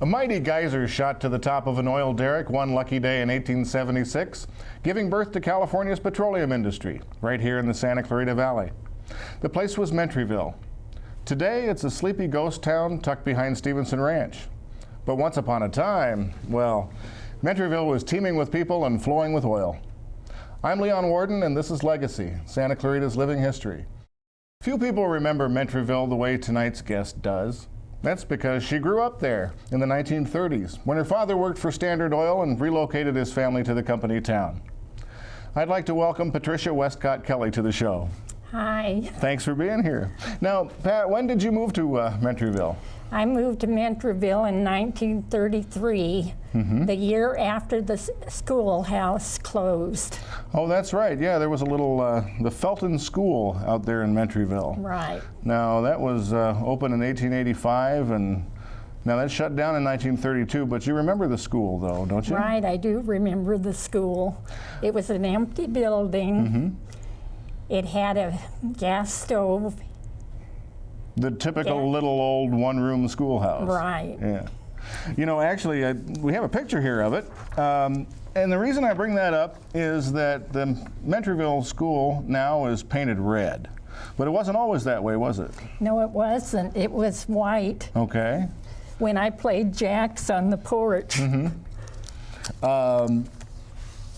A mighty geyser shot to the top of an oil derrick one lucky day in 1876, giving birth to California's petroleum industry, right here in the Santa Clarita Valley. The place was Mentryville. Today, it's a sleepy ghost town tucked behind Stevenson Ranch. But once upon a time, well, Mentryville was teeming with people and flowing with oil. I'm Leon Warden, and this is Legacy, Santa Clarita's living history. Few people remember Mentryville the way tonight's guest does. That's because she grew up there in the 1930s, when her father worked for Standard Oil and relocated his family to the company town. I'd like to welcome Patricia Westcott Kelly to the show. Hi. Thanks for being here. Now, Pat, when did you move to Mentryville? I moved to Mentryville in 1933, the year after the schoolhouse closed. Oh, that's right. Yeah, there was a little, the Felton School out there in Mentryville. Right. Now, that was open in 1885, and now that shut down in 1932, but you remember the school, though, don't you? Right, I do remember the school. It was an empty building. It had a gas stove. The typical little old one-room schoolhouse. Right. Yeah. You know, actually, we have a picture here of it. And the reason I bring that up is that the Mentryville school now is painted red. But it wasn't always that way, was it? No, it wasn't. It was white. Okay. When I played jacks on the porch.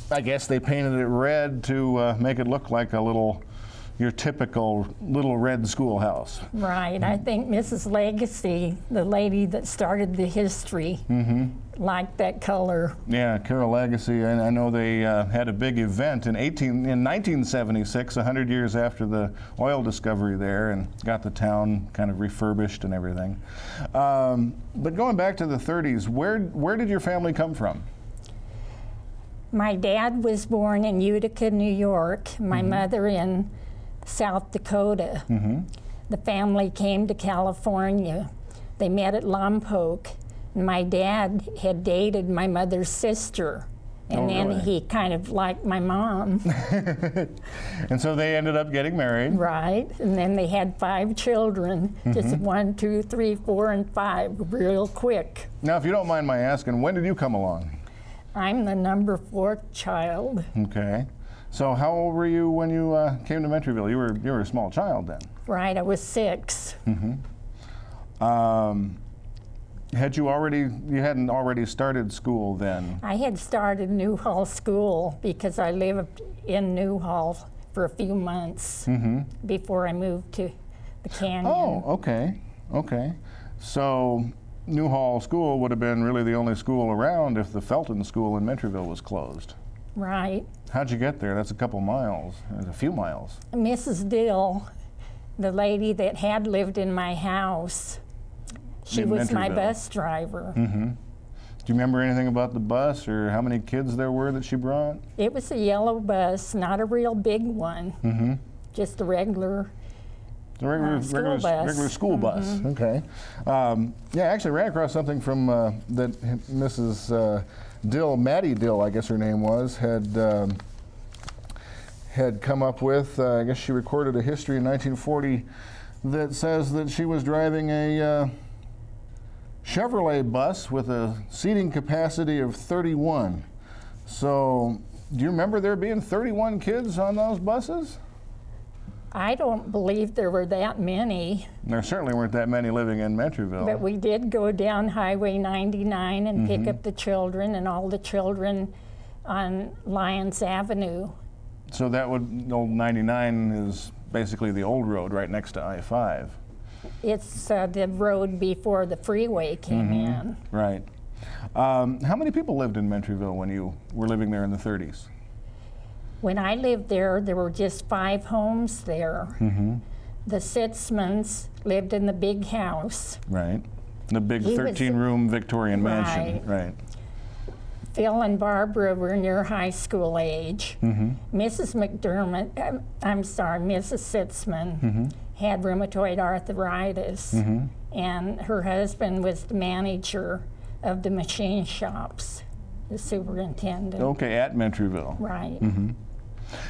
I guess they painted it red to make it look like your typical little red schoolhouse. Right. I think Mrs. Legacy, the lady that started the history, liked that color. Yeah, Carol Legacy. I know they had a big event in 1976, 100 years after the oil discovery there, and got the town kind of refurbished and everything. But going back to the 30s, where did your family come from? My dad was born in Utica, New York. My mother in South Dakota. The family came to California. They met at Lompoc. My dad had dated my mother's sister, and then he kind of liked my mom. And so they ended up getting married. Right, and then they had 5 children, just 1, 2, 3, 4, and 5, real quick. Now, if you don't mind my asking, when did you come along? I'm the number 4th child. Okay. So how old were you when you came to Mentryville? You were a small child then. Right, I was 6. You hadn't already started school then? I had started Newhall School because I lived in Newhall for a few months before I moved to the Canyon. Oh, okay, okay. So Newhall School would have been really the only school around if the Felton School in Mentryville was closed. Right. How'd you get there? That's a couple miles, a few miles. Mrs. Dill, the lady that had lived in my house, she was my bus driver. Do you remember anything about the bus or how many kids there were that she brought? It was a yellow bus, not a real big one, just a regular school bus. Okay. Yeah, I actually ran across something from that Mrs. Dill, Maddie Dill, I guess her name was, had come up with. I guess she recorded a history in 1940 that says that she was driving a Chevrolet bus with a seating capacity of 31. So, do you remember there being 31 kids on those buses? I don't believe there were that many. There certainly weren't that many living in Mentryville. But we did go down Highway 99 and pick up the children and all the children on Lyons Avenue. So that old 99 is basically the old road right next to I-5. It's the road before the freeway came in. Right. How many people lived in Mentryville when you were living there in the 30s? When I lived there, there were just 5 homes there. The Sitzmans lived in the big house. Right. The big 13-room Victorian mansion. Right. Phil and Barbara were near high school age. Mrs. McDermott, Mrs. Sitzman, had rheumatoid arthritis, and her husband was the manager of the machine shops, the superintendent. Okay, at Mentryville. Right.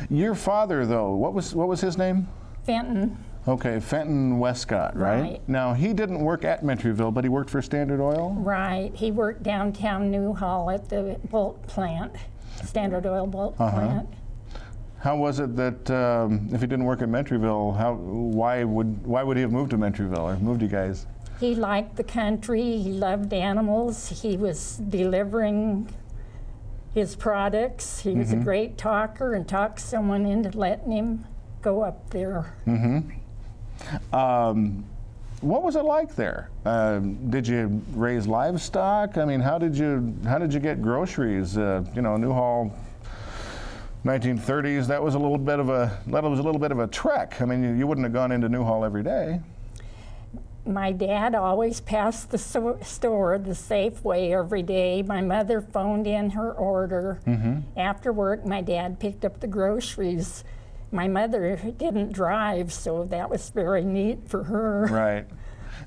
Your father, though, what was his name? Fenton. Okay, Fenton Westcott, right? Right. Now, he didn't work at Mentryville, but he worked for Standard Oil? Right. He worked downtown Newhall at the bulk plant, Standard Oil bulk plant. How was it that if he didn't work at Mentryville, why would he have moved to Mentryville or moved you guys? He liked the country. He loved animals. He was delivering his products. He was a great talker and talked someone into letting him go up there. What was it like there? Did you raise livestock? I mean, how did you get groceries? Newhall, 1930s. That was a little bit of a trek. I mean, you wouldn't have gone into Newhall every day. My dad always passed the store the Safeway every day. My mother phoned in her order. After work, my dad picked up the groceries. My mother didn't drive, so that was very neat for her. Right.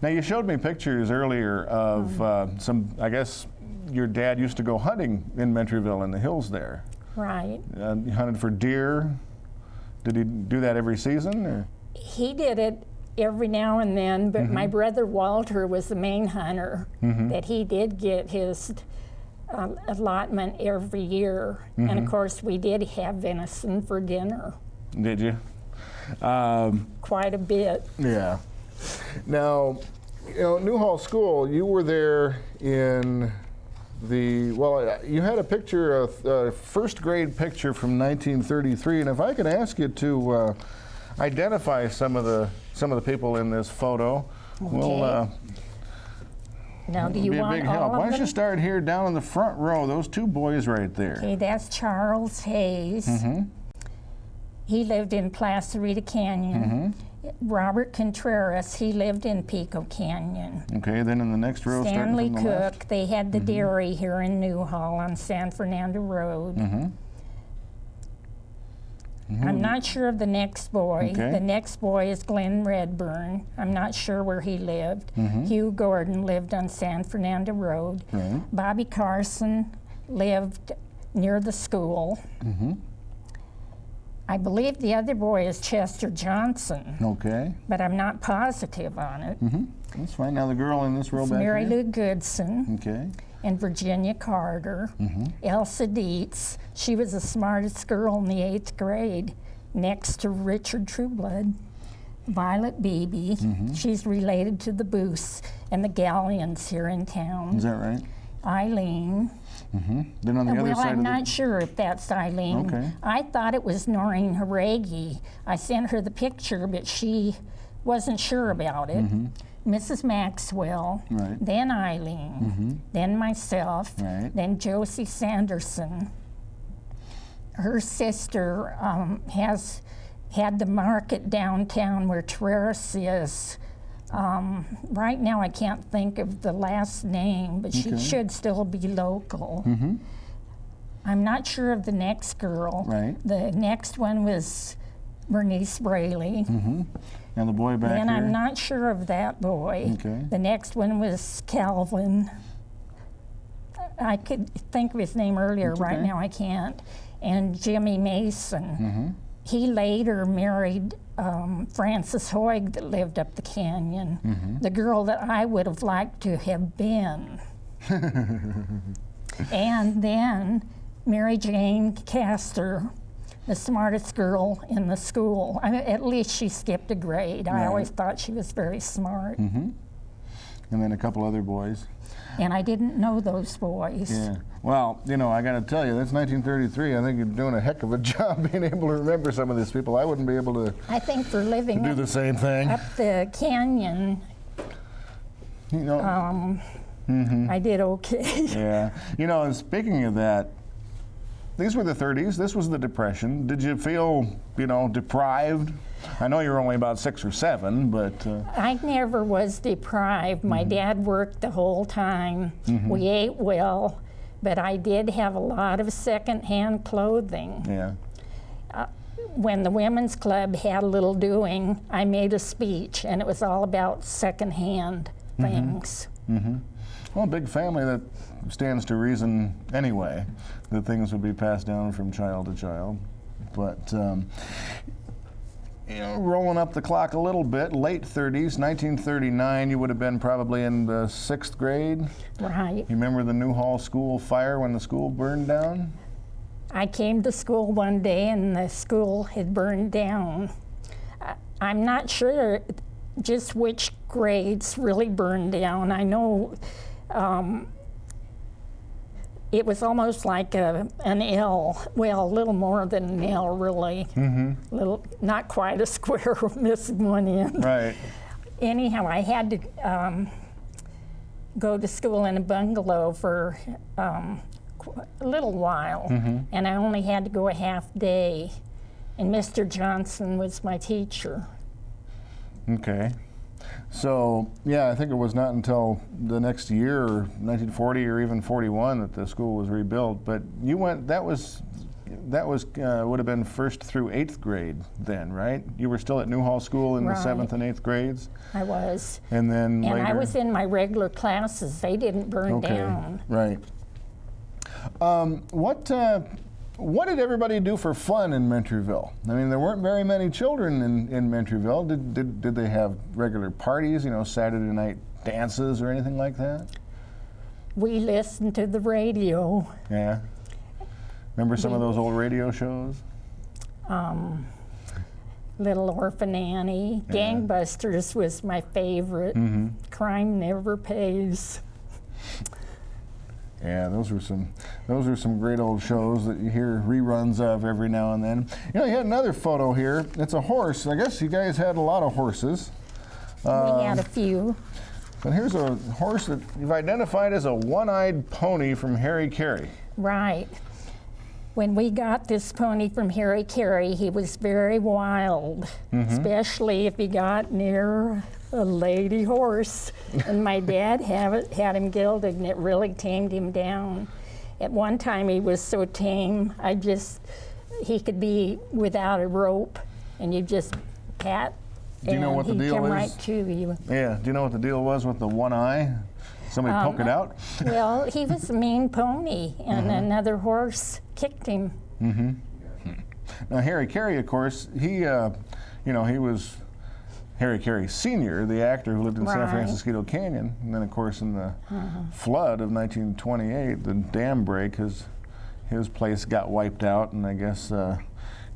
Now, you showed me pictures earlier of I guess your dad used to go hunting in Mentryville in the hills there. Right. He hunted for deer. Did he do that every season? Or? He did it every now and then, but my brother Walter was the main hunter, that he did get his allotment every year. And of course, we did have venison for dinner. Did you? Quite a bit. Yeah. Now, Newhall School, you were there in you had a picture, a first grade picture from 1933, and if I could ask you to identify some of the people in this photo, Okay. Now, do you be a want big all help. of Why don't them? you start here down in the front row, those two boys right there. Okay, that's Charles Hayes. He lived in Clarita Canyon. Robert Contreras, he lived in Pico Canyon. Okay, then in the next row, Stanley starting from the left. Cook, they had the dairy here in Newhall on San Fernando Road. I'm not sure of the next boy. Okay. The next boy is Glenn Redburn. I'm not sure where he lived. Hugh Gordon lived on San Fernando Road. Right. Bobby Carson lived near the school. I believe the other boy is Chester Johnson, Okay, but I'm not positive on it. that's fine. Now the girl in this row It's back Mary here. Lou Goodson Okay. and Virginia Carter. Elsa Dietz, she was the smartest girl in the 8th grade, next to Richard Trueblood. Violet Beebe, she's related to the Booths and the Galleons here in town. Is that right? Eileen. Then on the other Well, side I'm of not sure if that's Eileen. Okay. I thought it was Noreen Haragi. I sent her the picture, but she wasn't sure about it. Mrs. Maxwell, Right. then Eileen, then myself, Right. then Josie Sanderson. Her sister has had the market downtown where Terrace is. Right now I can't think of the last name, but she should still be local. I'm not sure of the next girl. Right. The next one was Bernice Braley. And the boy back Then here. I'm not sure of that boy. Okay. The next one was Calvin. I could think of his name earlier. That's Right okay. now I can't. And Jimmy Mason. He later married Frances Hoig that lived up the canyon, the girl that I would have liked to have been. And then Mary Jane Castor, the smartest girl in the school. I mean, at least she skipped a grade. I Right. always thought she was very smart. And then a couple other boys. And I didn't know those boys. Yeah. Well, I got to tell you, that's 1933. I think you're doing a heck of a job being able to remember some of these people. I wouldn't be able to I think for living do the same thing. up the canyon, I did okay. Yeah. And speaking of that, these were the 30s. This was the Depression. Did you feel, deprived? I know you were only about 6 or 7, but... I never was deprived. My dad worked the whole time. We ate well, but I did have a lot of secondhand clothing. Yeah. When the Women's Club had a little doing, I made a speech, and it was all about secondhand things. Well, a big family, that stands to reason anyway, that things would be passed down from child to child. But rolling up the clock a little bit, late 30s, 1939, you would have been probably in the 6th grade. Right. You remember the Newhall School fire when the school burned down? I came to school one day and the school had burned down. I'm not sure just which grades really burned down. I know it was almost like an L, well, a little more than an L, really. Little, not quite a square, missing one end. Right. Anyhow, I had to go to school in a bungalow for a little while, and I only had to go a half day, and Mr. Johnson was my teacher. Okay. So, yeah, I think it was not until the next year, 1940 or even 41, that the school was rebuilt. But you went, that was would have been 1st through 8th grade then, right? You were still at Newhall School in the 7th and 8th grades? I was. And then later? And I was in my regular classes. They didn't burn down. Right. What did everybody do for fun in Mentryville? I mean, there weren't very many children in Mentryville. Did they have regular parties, Saturday night dances or anything like that? We listened to the radio. Yeah. Remember some of those old radio shows? Little Orphan Annie. Yeah. Gangbusters was my favorite. Crime Never Pays. Yeah, those were some great old shows that you hear reruns of every now and then. You had another photo here. It's a horse. I guess you guys had a lot of horses. We had a few. But here's a horse that you've identified as a one-eyed pony from Carey. Right. When we got this pony from Carey, he was very wild, especially if he got near a lady horse. And my dad had him gelded, and it really tamed him down. At one time, he was so tame, he could be without a rope, and you just pat, Do you know what the deal he'd come is? right to you. Yeah, do you know what the deal was with the one eye? Somebody poke it out? Well, he was a mean pony, and another horse kicked him. Now, Carey, of course, he was Harry Carey Sr., the actor who lived in San Francisco Canyon. And then, of course, in the flood of 1928, the dam break, his place got wiped out, and I guess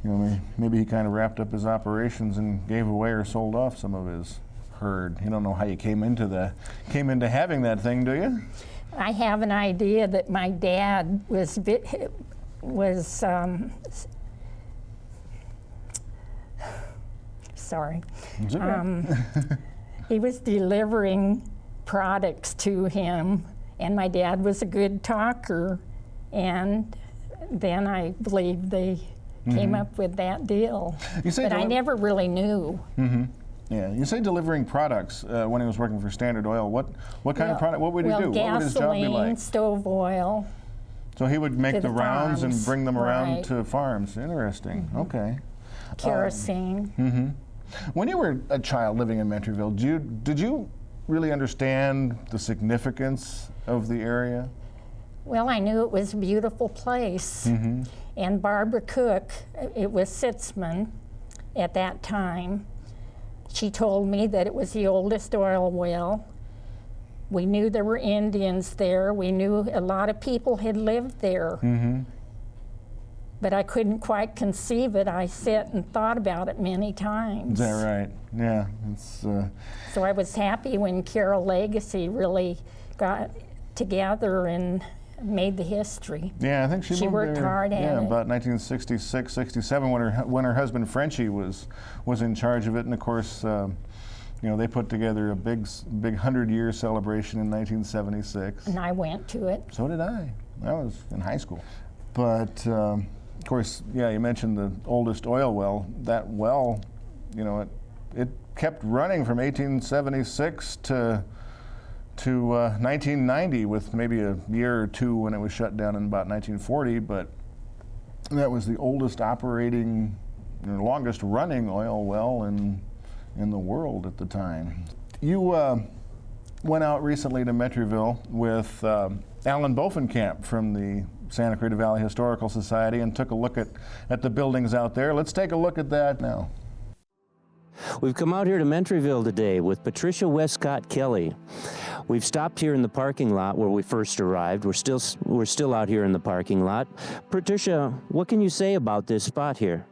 maybe he kind of wrapped up his operations and gave away or sold off some of his herd. You don't know how you came into having that thing, do you? I have an idea that my dad was sorry. He was delivering products to him, and my dad was a good talker, and then I believe they came up with that deal. But I never really knew. Yeah, you say delivering products when he was working for Standard Oil. What kind of product? What would he do? What would his job be like? Gasoline, stove oil. So he would make the rounds farms. And bring them around to farms. Interesting. Okay. Kerosene. When you were a child living in Mentryville, did you really understand the significance of the area? Well, I knew it was a beautiful place. And Barbara Cook, it was Sitzman at that time, she told me that it was the oldest oil well. We knew there were Indians there. We knew a lot of people had lived there. But I couldn't quite conceive it. I sat and thought about it many times. Is that right? Yeah. So I was happy when Carol Legacy really got together and made the history. Yeah, I think she worked hard at it. Yeah, about 1966, 67, when her husband Frenchie was in charge of it, and of course, they put together a big 100-year celebration in 1976. And I went to it. So did I. I was in high school. But of course, yeah, you mentioned the oldest oil well. That well, it kept running from 1876 to 1990, with maybe a year or two when it was shut down in about 1940, but that was the oldest operating, longest running oil well in the world at the time. You went out recently to Mentryville with Alan Bofinkamp from the Santa Clarita Valley Historical Society and took a look at the buildings out there. Let's take a look at that now. We've come out here to Mentryville today with Patricia Westcott Kelly. We've stopped here in the parking lot where we first arrived. We're still out here in the parking lot. Patricia, what can you say about this spot here?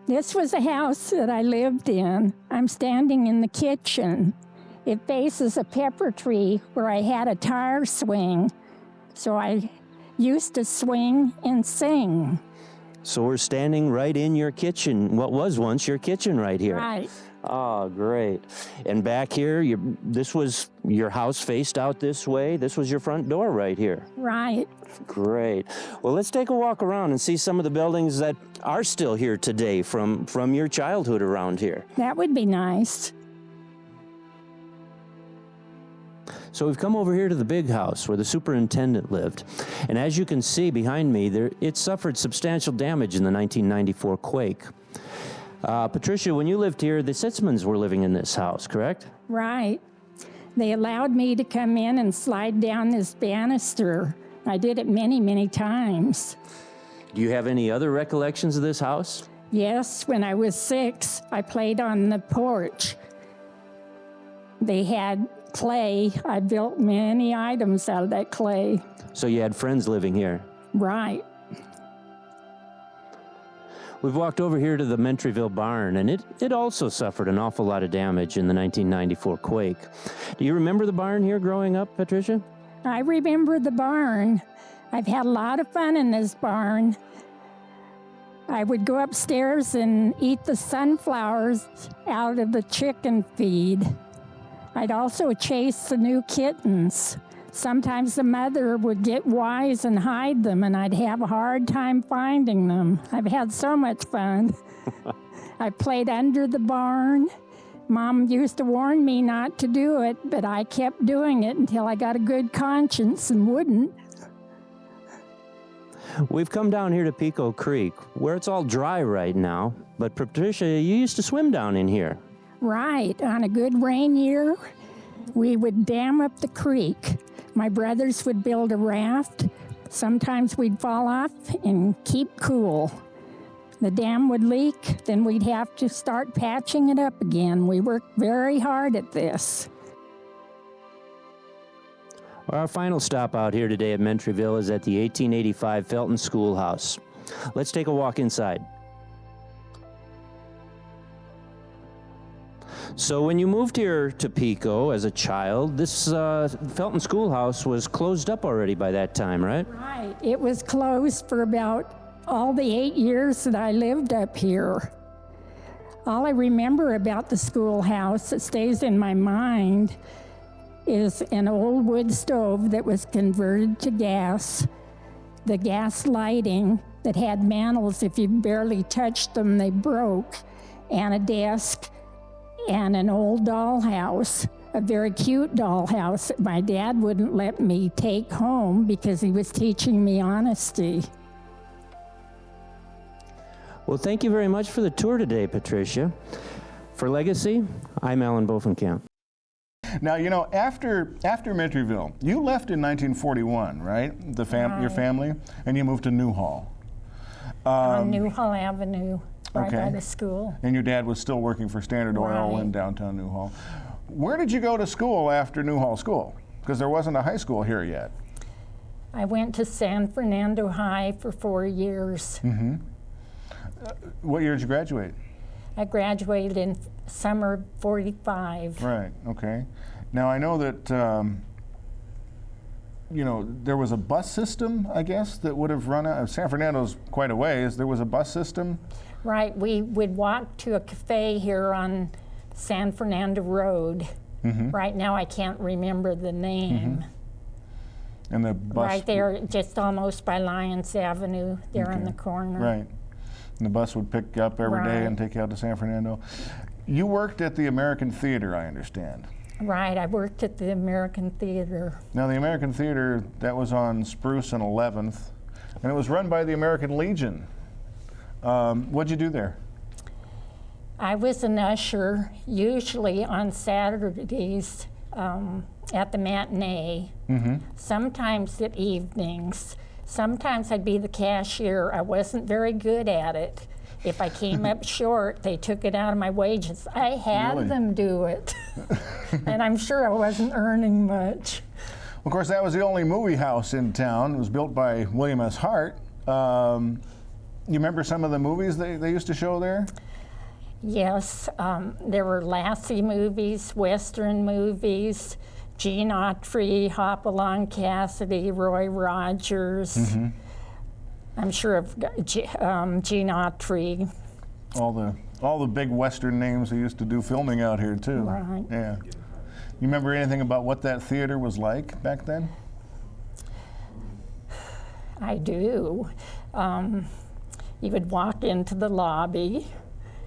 This was a house that I lived in. I'm standing in the kitchen. It faces a pepper tree where I had a tire swing, so I used to swing and sing. So we're standing right in your kitchen, what was once your kitchen right here. Right. Oh, great. And back here, this was your house faced out this way. This was your front door right here. Right. Great. Well, let's take a walk around and see some of the buildings that are still here today from your childhood around here. That would be nice. So we've come over here to the big house where the superintendent lived. And as you can see behind me, it suffered substantial damage in the 1994 quake. Patricia, when you lived here, the Sitzmans were living in this house, correct? Right. They allowed me to come in and slide down this banister. I did it many, many times. Do you have any other recollections of this house? Yes, when I was 6, I played on the porch. They had clay. I built many items out of that clay. So you had friends living here? Right. We've walked over here to the Mentryville barn, and it also suffered an awful lot of damage in the 1994 quake. Do you remember the barn here growing up, Patricia? I remember the barn. I've had a lot of fun in this barn. I would go upstairs and eat the sunflowers out of the chicken feed. I'd also chase the new kittens. Sometimes the mother would get wise and hide them, and I'd have a hard time finding them. I've had so much fun. I played under the barn. Mom used to warn me not to do it, but I kept doing it until I got a good conscience and wouldn't. We've come down here to Pico Creek, where it's all dry right now. But Patricia, you used to swim down in here. Right. On a good rain year, we would dam up the creek. My brothers would build a raft. Sometimes we'd fall off and keep cool. The dam would leak, then we'd have to start patching it up again. We worked very hard at this. Our final stop out here today at Mentryville is at the 1885 Felton Schoolhouse. Let's take a walk inside. So when you moved here to Pico as a child, this Felton Schoolhouse was closed up already by that time, right? Right. It was closed for about all the 8 years that I lived up here. All I remember about the schoolhouse that stays in my mind is an old wood stove that was converted to gas, the gas lighting that had mantles. If you barely touched them, they broke, and a desk, and an old dollhouse, a very cute dollhouse that my dad wouldn't let me take home because he was teaching me honesty. Well, thank you very much for the tour today, Patricia. For Legacy, I'm Alan Bovenkamp. Now, you know, after Mentryville, you left in 1941, right? Your family, and you moved to Newhall. On Newhall Avenue, right by the school. And your dad was still working for Standard Oil in downtown Newhall. Where did you go to school after Newhall School? Because there wasn't a high school here yet. I went to San Fernando High for 4 years. Mm-hmm. What year did you graduate? I graduated in summer '45. Right, okay. Now I know that, you know, there was a bus system, I guess, that would have run out. San Fernando's quite a ways. There was a bus system? Right, we would walk to a cafe here on San Fernando Road. Mm-hmm. Right now I can't remember the name. Mm-hmm. And the bus? Right there, just almost by Lyons Avenue, there on the corner. Right. And the bus would pick you up every day and take you out to San Fernando. You worked at the American Theater, I understand. Right, I worked at the American Theater. Now the American Theater, that was on Spruce and 11th, and it was run by the American Legion. What'd you do there? I was an usher, usually on Saturdays at the matinee, sometimes at evenings. Sometimes I'd be the cashier. I wasn't very good at it, If I came up short, they took it out of my wages. I had Really? them do it. And I'm sure I wasn't earning much. Of course, that was the only movie house in town. It was built by William S. Hart. You remember some of the movies they used to show there? Yes, there were Lassie movies, Western movies, Gene Autry, Hopalong Cassidy, Roy Rogers. Mm-hmm. I'm sure of Gene Autry. All the big Western names they used to do filming out here too. Right. Yeah. You remember anything about what that theater was like back then? I do. You would walk into the lobby,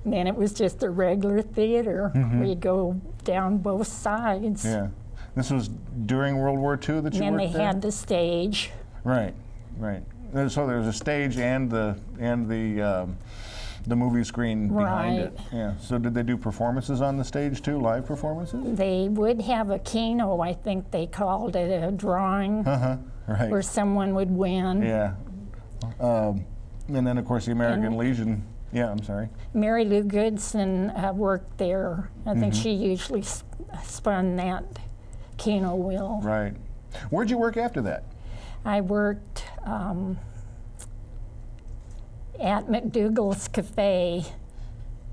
and then it was just a regular theater where you go down both sides. Yeah. This was during World War II that you And then worked they there? had the stage. Right, right. So there was a stage and the movie screen behind it. Right. Yeah. So did they do performances on the stage too, live performances? They would have a keno, I think they called it, a drawing Right. where someone would win. Yeah. And then of course the American Legion. Yeah, I'm sorry. Mary Lou Goodson worked there. I think she usually spun that keno wheel. Right. Where'd you work after that? I worked at McDougal's Cafe.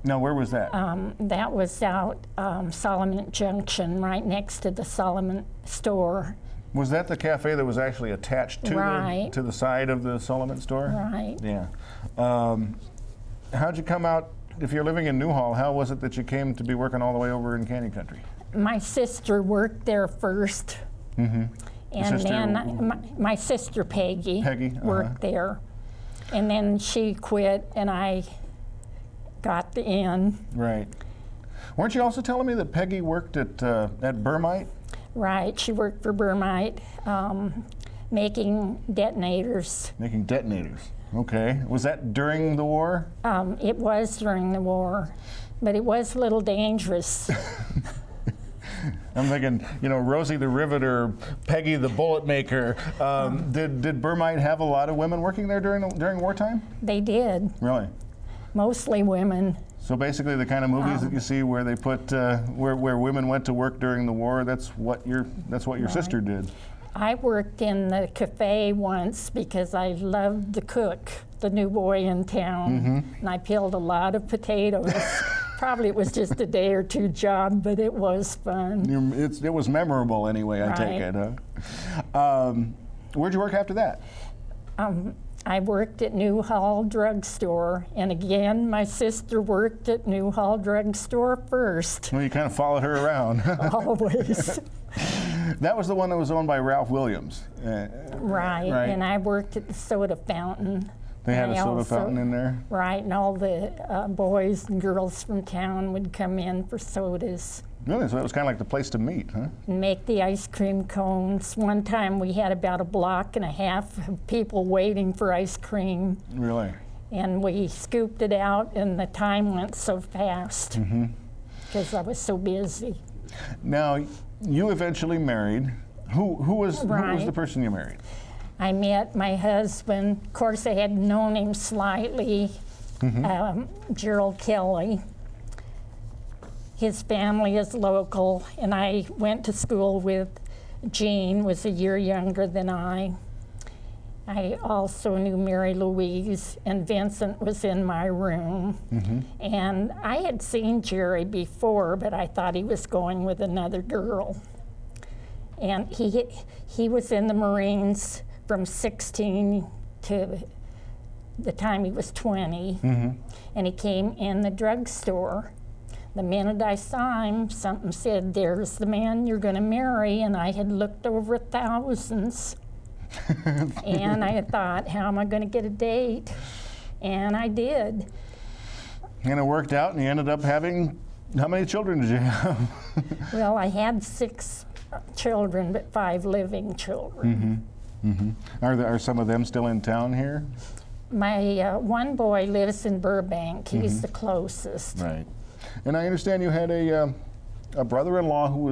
Now, where was that? That was out Solemint Junction, right next to the Solemint store. Was that the cafe that was actually attached to Right. the side of the Solemint store? Right. Yeah. How'd you come out? If you're living in Newhall, how was it that you came to be working all the way over in Canyon Country? My sister worked there first. And sister- then my sister Peggy, Peggy, worked there. And then she quit and I got the in. Right. Weren't you also telling me that Peggy worked at Bermite? Right, she worked for Bermite, making detonators. Making detonators. Okay. Was that during the war? It was during the war, but it was a little dangerous. I'm thinking, Rosie the Riveter, Peggy the Bullet Maker. Did Bermite have a lot of women working there during wartime? They did, Really? mostly women. So basically, the kind of movies that you see where they put where women went to work during the war, that's what your sister did. I worked in the cafe once because I loved the cook, the new boy in town, and I peeled a lot of potatoes. Probably it was just a day or two job, but it was fun. It was memorable anyway, I take it, huh? Where'd you work after that? I worked at Newhall Drugstore, and again, my sister worked at Newhall Drugstore first. Well, you kind of followed her around. Always. That was the one that was owned by Ralph Williams. Right, and I worked at the soda fountain. They had And a I soda also- fountain in there? Right, and all the boys and girls from town would come in for sodas Really? So that was kind of like the place to meet, huh? and make the ice cream cones. One time we had about a block and a half of people waiting for ice cream, Really? and we scooped it out, and the time went so fast because I was so busy. Now, you eventually married. Who was the Right. person you married? I met my husband. Of course, I had known him slightly, Gerald Kelly. His family is local, and I went to school with Jean, was a year younger than I. I also knew Mary Louise, and Vincent was in my room. And I had seen Jerry before, but I thought he was going with another girl. And he was in the Marines from 16 to the time he was 20, and he came in the drugstore. The minute I saw him, something said, "There's the man you're going to marry," and I had looked over thousands. And I thought, how am I going to get a date? And I did. And it worked out, and you ended up having, how many children did you have? Well, I had 6 children, but 5 living children. Are some of them still in town here? My one boy lives in Burbank. He's the closest. Right. And I understand you had a brother-in-law who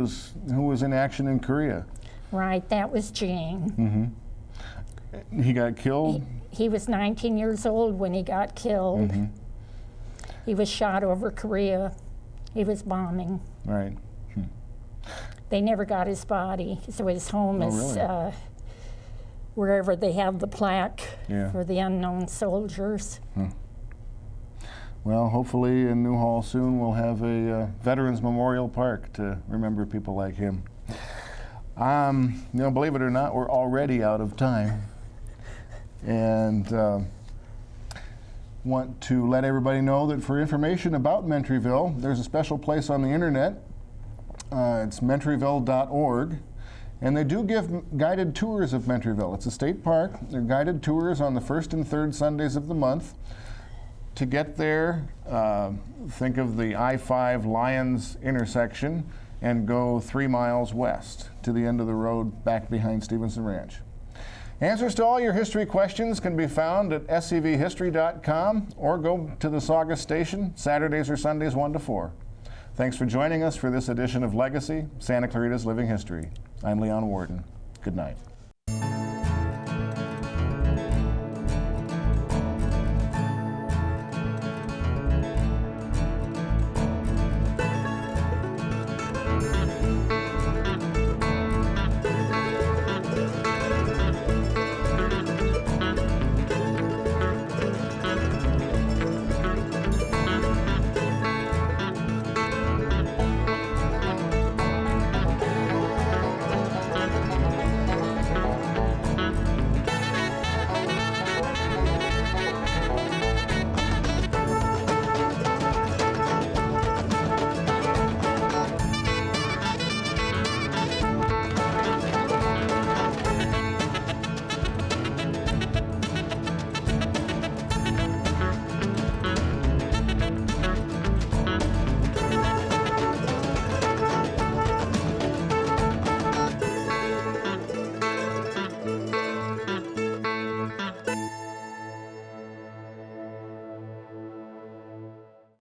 was in action in Korea. Right, that was Gene. He got killed. He was 19 years old when he got killed. He was shot over Korea. He was bombing. Right. They never got his body, so his home is really? Wherever they have the plaque Yeah. for the unknown soldiers. Well, hopefully in Newhall soon we'll have a Veterans Memorial Park to remember people like him. Believe it or not, we're already out of time. And want to let everybody know that for information about Mentryville, there's a special place on the internet. It's mentryville.org. And they do give guided tours of Mentryville. It's a state park. They're guided tours on the first and third Sundays of the month. To get there, think of the I-5 Lyons intersection and go 3 miles west to the end of the road back behind Stevenson Ranch. Answers to all your history questions can be found at scvhistory.com or go to the Saugus station Saturdays or Sundays 1 to 4. Thanks for joining us for this edition of Legacy, Santa Clarita's Living History. I'm Leon Warden. Good night.